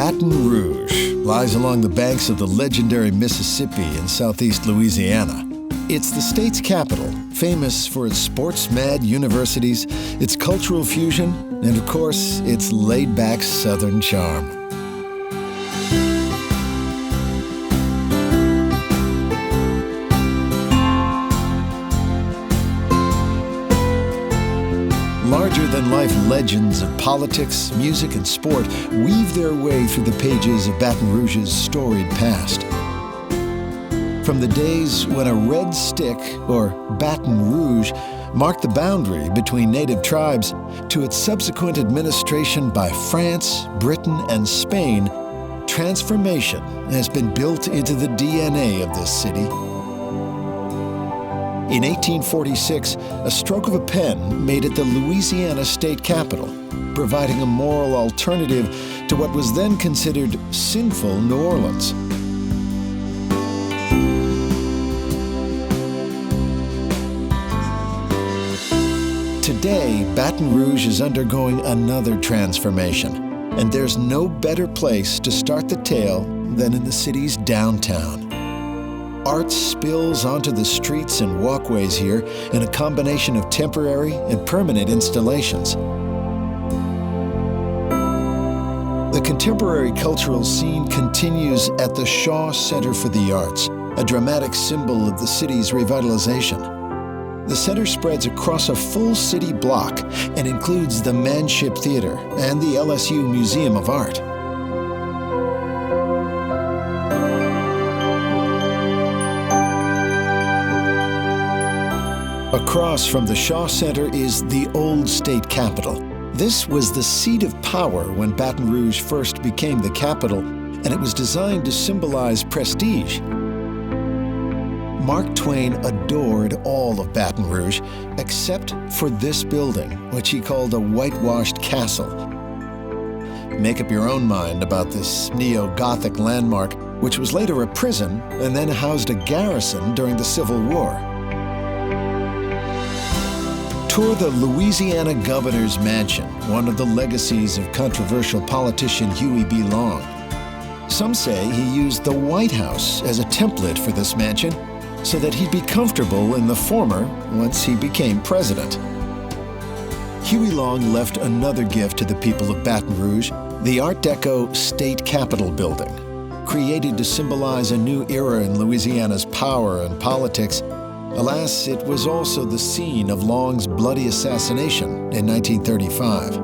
Baton Rouge lies along the banks of the legendary Mississippi in southeast Louisiana. It's the state's capital, famous for its sports-mad universities, its cultural fusion, and of course, its laid-back southern charm. Larger-than-life legends of politics, music, and sport weave their way through the pages of Baton Rouge's storied past. From the days when a red stick, or Baton Rouge, marked the boundary between native tribes, to its subsequent administration by France, Britain, and Spain, transformation has been built into the DNA of this city. In 1846, a stroke of a pen made it the Louisiana state capital, providing a moral alternative to what was then considered sinful New Orleans. Today, Baton Rouge is undergoing another transformation, and there's no better place to start the tale than in the city's downtown. Art spills onto the streets and walkways here in a combination of temporary and permanent installations. The contemporary cultural scene continues at the Shaw Center for the Arts, a dramatic symbol of the city's revitalization. The center spreads across a full city block and includes the Manship Theater and the LSU Museum of Art. Across from the Shaw Center is the old state capitol. This was the seat of power when Baton Rouge first became the capital, and it was designed to symbolize prestige. Mark Twain adored all of Baton Rouge, except for this building, which he called a whitewashed castle. Make up your own mind about this neo-Gothic landmark, which was later a prison and then housed a garrison during the Civil War. Tour the Louisiana Governor's Mansion, one of the legacies of controversial politician Huey B. Long. Some say he used the White House as a template for this mansion, so that he'd be comfortable in the former once he became president. Huey Long left another gift to the people of Baton Rouge, the Art Deco State Capitol building. Created to symbolize a new era in Louisiana's power and politics, alas, it was also the scene of Long's bloody assassination in 1935.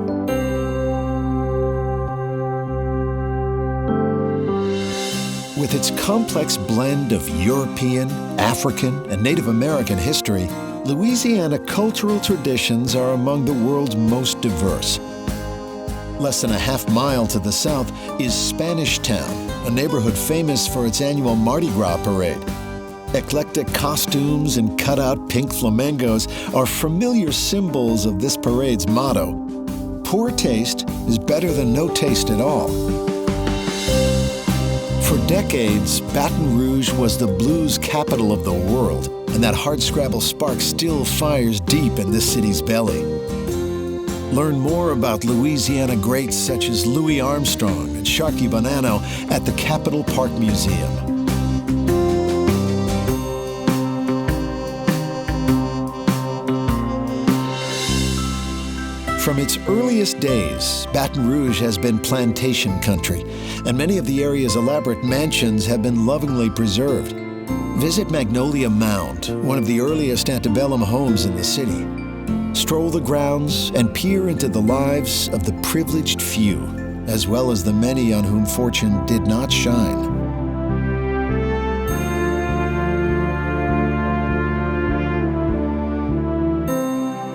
With its complex blend of European, African, and Native American history, Louisiana cultural traditions are among the world's most diverse. Less than a half mile to the south is Spanish Town, a neighborhood famous for its annual Mardi Gras parade. Eclectic costumes and cut-out pink flamingos are familiar symbols of this parade's motto: poor taste is better than no taste at all. For decades, Baton Rouge was the blues capital of the world, and that hardscrabble spark still fires deep in this city's belly. Learn more about Louisiana greats such as Louis Armstrong and Sharkey Bonanno at the Capitol Park Museum. From its earliest days, Baton Rouge has been plantation country, and many of the area's elaborate mansions have been lovingly preserved. Visit Magnolia Mound, one of the earliest antebellum homes in the city. Stroll the grounds and peer into the lives of the privileged few, as well as the many on whom fortune did not shine.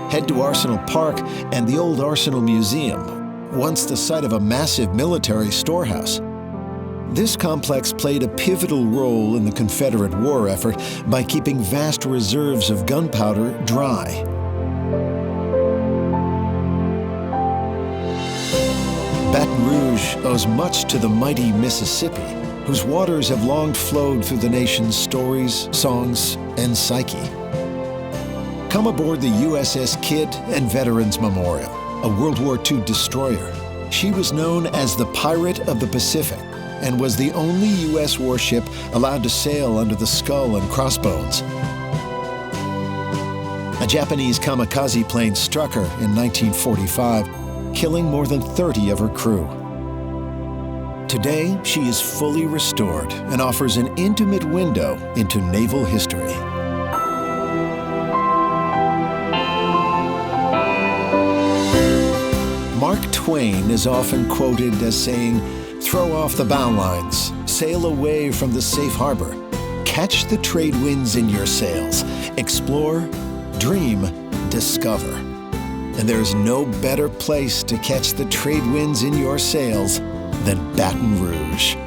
Head to Arsenal Park and the old Arsenal Museum, once the site of a massive military storehouse. This complex played a pivotal role in the Confederate war effort by keeping vast reserves of gunpowder dry. Baton Rouge owes much to the mighty Mississippi, whose waters have long flowed through the nation's stories, songs, and psyche. Come aboard the USS Kidd and Veterans Memorial, a World War II destroyer. She was known as the Pirate of the Pacific and was the only U.S. warship allowed to sail under the skull and crossbones. A Japanese kamikaze plane struck her in 1945, killing more than 30 of her crew. Today, she is fully restored and offers an intimate window into naval history. Mark Twain is often quoted as saying, "Throw off the bow lines, sail away from the safe harbor, catch the trade winds in your sails, explore, dream, discover." And there is no better place to catch the trade winds in your sails than Baton Rouge.